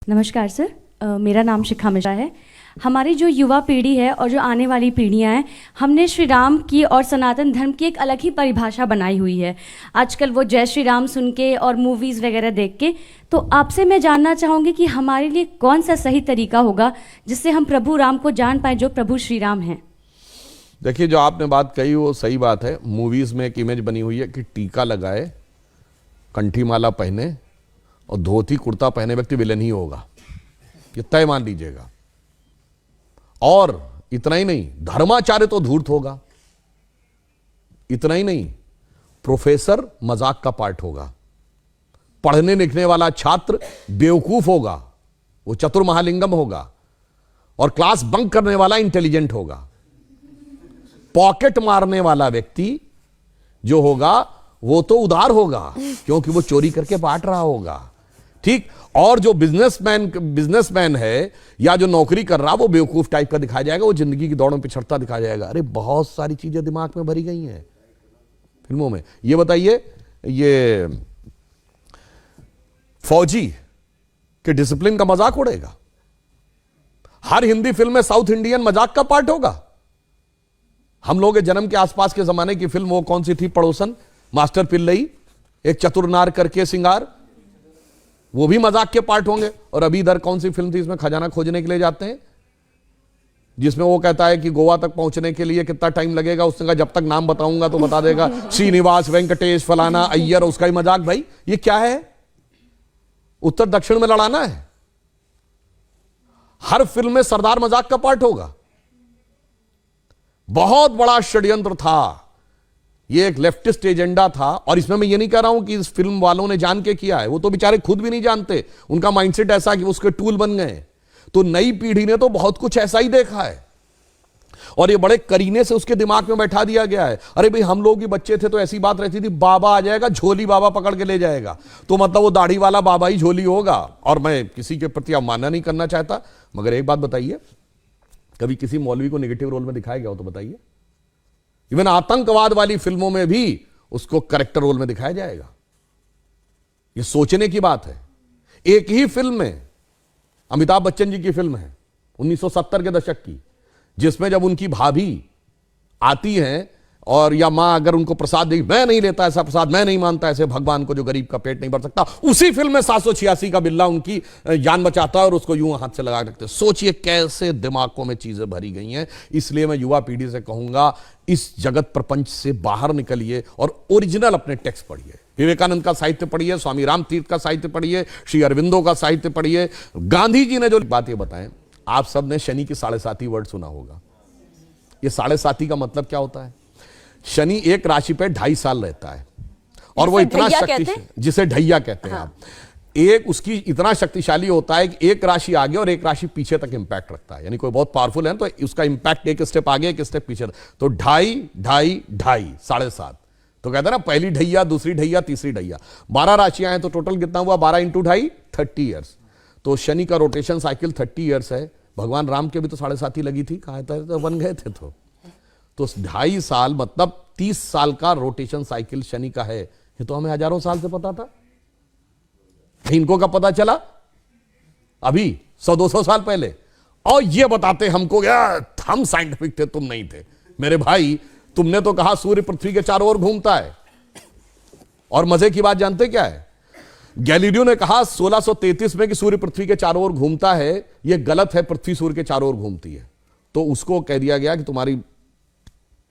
नमस्कार सर, मेरा नाम शिखा मिश्रा है। हमारी जो युवा पीढ़ी है और जो आने वाली पीढ़ियां हैं, हमने श्री राम की और सनातन धर्म की एक अलग ही परिभाषा बनाई हुई है आजकल, वो जय श्री राम सुन के और मूवीज़ वगैरह देख के। तो आपसे मैं जानना चाहूँगी कि हमारे लिए कौन सा सही तरीका होगा जिससे हम प्रभु राम को जान पाएँ जो प्रभु श्री राम हैं। देखिए, जो आपने बात कही वो सही बात है। मूवीज़ में एक इमेज बनी हुई है कि टीका लगाए, कंठी माला पहने और धोती कुर्ता पहने व्यक्ति विलेन ही होगा, ये तय मान लीजिएगा। और इतना ही नहीं, धर्माचार्य तो धूर्त होगा। इतना ही नहीं, प्रोफेसर मजाक का पार्ट होगा। पढ़ने लिखने वाला छात्र बेवकूफ होगा, वो चतुर महालिंगम होगा। और क्लास बंक करने वाला इंटेलिजेंट होगा। पॉकेट मारने वाला व्यक्ति जो होगा वो तो उदार होगा, क्योंकि वो चोरी करके बांट रहा होगा। ठीक। और जो बिजनेसमैन है या जो नौकरी कर रहा, वो बेवकूफ टाइप का दिखाया जाएगा, वो जिंदगी की दौड़ में पिछड़ता दिखाया जाएगा। अरे बहुत सारी चीजें दिमाग में भरी गई हैं फिल्मों में। ये बताइए, ये फौजी के डिसिप्लिन का मजाक उड़ेगा। हर हिंदी फिल्म में साउथ इंडियन मजाक का पार्ट होगा। हम लोग के जन्म के आसपास के जमाने की फिल्म वो कौन सी थी, पड़ोसन, मास्टर पिल्लई, एक चतुर नार करके सिंगार, वो भी मजाक के पार्ट होंगे। और अभी इधर कौन सी फिल्म थी, इसमें खजाना खोजने के लिए जाते हैं, जिसमें वो कहता है कि गोवा तक पहुंचने के लिए कितना टाइम लगेगा। उसने कहा जब तक नाम बताऊंगा तो बता देगा, श्रीनिवास, वेंकटेश, फलाना, अय्यर। उसका ही मजाक। भाई ये क्या है, उत्तर दक्षिण में लड़ाना है। हर फिल्म में सरदार मजाक का पार्ट होगा। बहुत बड़ा षड्यंत्र था ये, एक लेफ्टिस्ट एजेंडा था। और इसमें मैं ये नहीं कह रहा हूं कि इस फिल्म वालों ने जान के किया है, वो तो बेचारे खुद भी नहीं जानते। उनका माइंडसेट ऐसा कि उसके टूल बन गए। तो नई पीढ़ी ने तो बहुत कुछ ऐसा ही देखा है और ये बड़े करीने से उसके दिमाग में बैठा दिया गया है। अरे भाई, हम लोग ही बच्चे थे तो ऐसी बात रहती थी, बाबा आ जाएगा, झोली बाबा पकड़ के ले जाएगा, तो मतलब वो दाढ़ी वाला बाबा ही झोली होगा। और मैं किसी के प्रति अवमानना नहीं करना चाहता, मगर एक बात बताइए, कभी किसी मौलवी को नेगेटिव रोल में दिखाया गया हो तो बताइए। इवन आतंकवाद वाली फिल्मों में भी उसको कैरेक्टर रोल में दिखाया जाएगा। यह सोचने की बात है। एक ही फिल्म में, अमिताभ बच्चन जी की फिल्म है 1970 के दशक की, जिसमें जब उनकी भाभी आती हैं और या मां अगर उनको प्रसाद देगी, मैं नहीं लेता ऐसा प्रसाद, मैं नहीं मानता ऐसे भगवान को जो गरीब का पेट नहीं भर सकता, उसी फिल्म में 786 का बिल्ला उनकी जान बचाता है और उसको यूं हाथ से लगा रखते। सोचिए कैसे दिमागों में चीजें भरी गई हैं। इसलिए मैं युवा पीढ़ी से कहूंगा, इस जगत प्रपंच से बाहर निकलिए और ओरिजिनल अपने टेक्स्ट पढ़िए। विवेकानंद का साहित्य पढ़िए, स्वामी राम तीर्थ का साहित्य पढ़िए, श्री अरविंदो का साहित्य पढ़िए। गांधी जी ने जो बातें बताएं, आप सब ने शनि की 7.5 वर्ड सुना होगा। ये 7.5 का मतलब क्या होता है? शनि एक राशि पे 2.5 साल रहता है और वो इतना शक्तिशाली, जिसे ढैया कहते हैं आप, एक उसकी इतना शक्तिशाली होता है कि एक राशि आगे और एक राशि पीछे तक इंपैक्ट रखता है। यानी कोई बहुत पावरफुल है तो उसका इंपैक्ट एक स्टेप आगे एक स्टेप पीछे, तो 2.5, 2.5, 2.5, 7.5। तो कहते हैं ना, पहली ढैया, दूसरी ढैया, तीसरी ढैया। 12 राशियां हैं तो टोटल कितना हुआ? 12 × 2.5, 30 ईयर्स। तो शनि का रोटेशन साइकिल 30 ईयर्स है। भगवान राम के भी तो 7.5 लगी थी, कहा था तो बन गए थे। तो 2.5 साल मतलब 30 साल का रोटेशन साइकिल शनि का है। ये तो हमें हजारों साल से पता था, इनको कब पता चला? अभी 100-200 साल पहले। और ये बताते हमको, हम साइंटिफिक थे, तुम नहीं थे। मेरे भाई, तुमने तो कहा सूर्य पृथ्वी के चारों ओर घूमता है। और मजे की बात जानते क्या है? गैलीलियो ने कहा 1633 में कि सूर्य पृथ्वी के चारों ओर घूमता है। यह गलत है, पृथ्वी सूर्य के चारों ओर घूमती है। तो उसको कह दिया गया कि तुम्हारी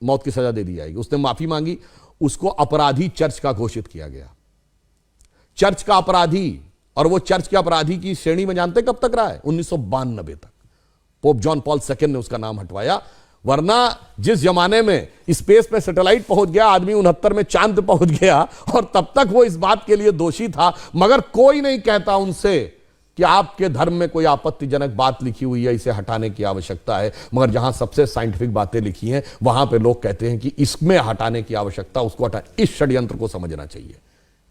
मौत की सजा दे दी जाएगी। उसने माफी मांगी, उसको अपराधी चर्च का घोषित किया गया, चर्च का अपराधी। और वो चर्च के अपराधी की श्रेणी में जानते कब तक रहा है? 1992 तक। पोप जॉन पॉल II ने उसका नाम हटवाया। वरना जिस जमाने में स्पेस पे सैटेलाइट पहुंच गया, आदमी 69 में चांद पहुंच गया, और तब तक वो इस बात के लिए दोषी था, मगर कोई नहीं कहता उनसे कि आपके धर्म में कोई आपत्तिजनक बात लिखी हुई है, इसे हटाने की आवश्यकता है। मगर जहां सबसे साइंटिफिक बातें लिखी हैं, वहां पे लोग कहते हैं कि इसमें हटाने की आवश्यकता, उसको हटा। इस षड्यंत्र को समझना चाहिए।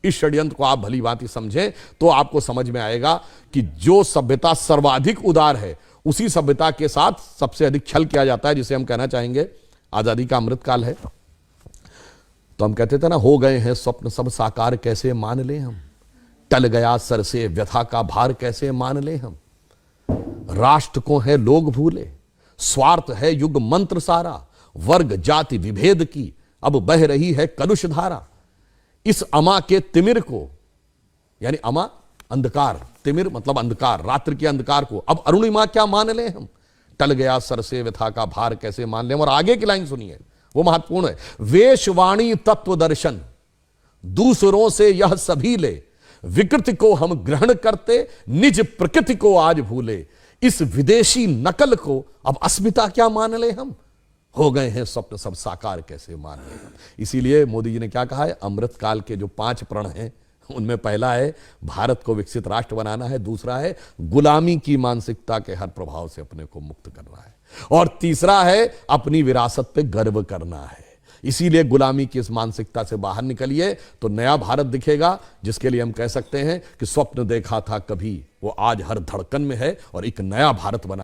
इस षड्यंत्र को आप भली भांति समझें तो आपको समझ में आएगा कि जो सभ्यता सर्वाधिक उदार है, उसी सभ्यता के साथ सबसे अधिक छल किया जाता है, जिसे हम कहना चाहेंगे आजादी का अमृतकाल है। तो हम कहते थे ना, हो गए हैं स्वप्न सब साकार, कैसे मान लें हम। टल गया सर से व्यथा का भार कैसे मान ले हम। राष्ट्र को है लोग भूले, स्वार्थ है युग मंत्र सारा, वर्ग जाति विभेद की अब बह रही है कलुष धारा। इस अमा के तिमिर को, यानी अमा अंधकार, तिमिर मतलब अंधकार, रात्रि के अंधकार को अब अरुणिमा क्या मान ले हम। टल गया सर से व्यथा का भार कैसे मान ले हम। और आगे की लाइन सुनिए, वो महत्वपूर्ण है। वेशवाणी तत्व दर्शन दूसरों से यह सभी ले, विकृति को हम ग्रहण करते निज प्रकृति को आज भूले। इस विदेशी नकल को अब अस्मिता क्या मान ले हम। हो गए हैं स्वप्न सब साकार कैसे मान ले हम। इसीलिए मोदी जी ने क्या कहा है, अमृत काल के जो 5 प्रण हैं उनमें पहला है भारत को विकसित राष्ट्र बनाना है, दूसरा है गुलामी की मानसिकता के हर प्रभाव से अपने को मुक्त करना है, और तीसरा है अपनी विरासत पे गर्व करना है। इसीलिए गुलामी की इस मानसिकता से बाहर निकलिए तो नया भारत दिखेगा, जिसके लिए हम कह सकते हैं कि स्वप्न देखा था कभी वो आज हर धड़कन में है और एक नया भारत बना